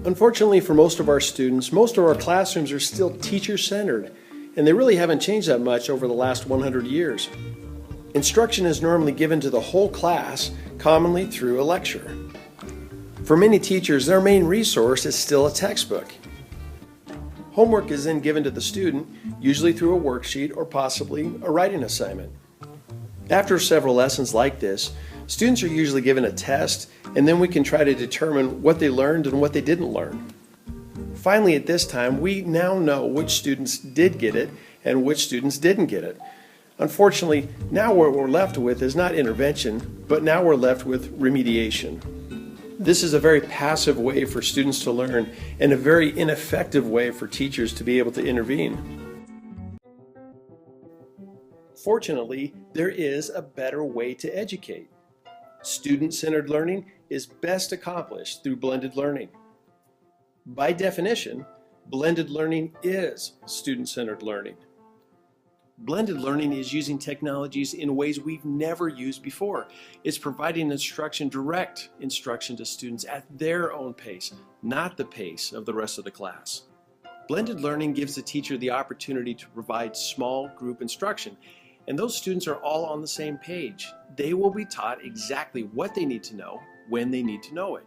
Unfortunately for most of our students, most of our classrooms are still teacher-centered, and they really haven't changed that much over the last 100 years. Instruction is normally given to the whole class, commonly through a lecture. For many teachers, their main resource is still a textbook. Homework is then given to the student, usually through a worksheet or possibly a writing assignment. After several lessons like this, students are usually given a test, and then we can try to determine what they learned and what they didn't learn. Finally, at this time, we now know which students did get it and which students didn't get it. Unfortunately, now what we're left with is not intervention, but now we're left with remediation. This is a very passive way for students to learn and a very ineffective way for teachers to be able to intervene. Fortunately, there is a better way to educate. Student-centered learning is best accomplished through blended learning. By definition, blended learning is student-centered learning. Blended learning is using technologies in ways we've never used before. It's providing direct instruction to students at their own pace, not the pace of the rest of the class. Blended learning gives the teacher the opportunity to provide small group instruction, and those students are all on the same page. They will be taught exactly what they need to know when they need to know it.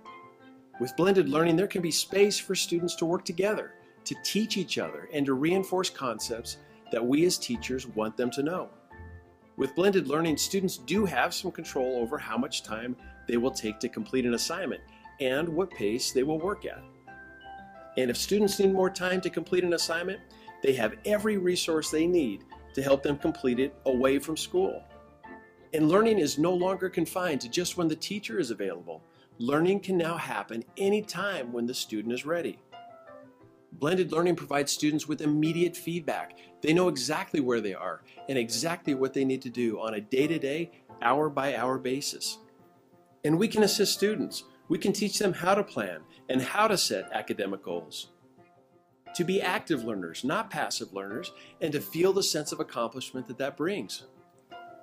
With blended learning, there can be space for students to work together, to teach each other, and to reinforce concepts that we as teachers want them to know. With blended learning, students do have some control over how much time they will take to complete an assignment and what pace they will work at. And if students need more time to complete an assignment, they have every resource they need to help them complete it away from school. And learning is no longer confined to just when the teacher is available. Learning can now happen anytime when the student is ready. Blended learning provides students with immediate feedback. They know exactly where they are and exactly what they need to do on a day-to-day, hour-by-hour basis. And we can assist students. We can teach them how to plan and how to set academic goals. To be active learners, not passive learners, and to feel the sense of accomplishment that brings.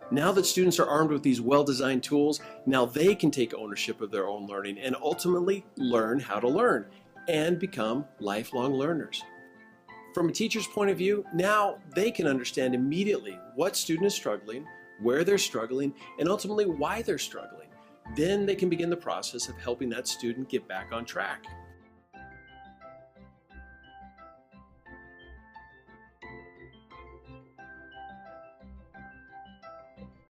Now that students are armed with these well-designed tools, now they can take ownership of their own learning and ultimately learn how to learn and become lifelong learners. From a teacher's point of view, now they can understand immediately what student is struggling, where they're struggling, and ultimately why they're struggling. Then they can begin the process of helping that student get back on track.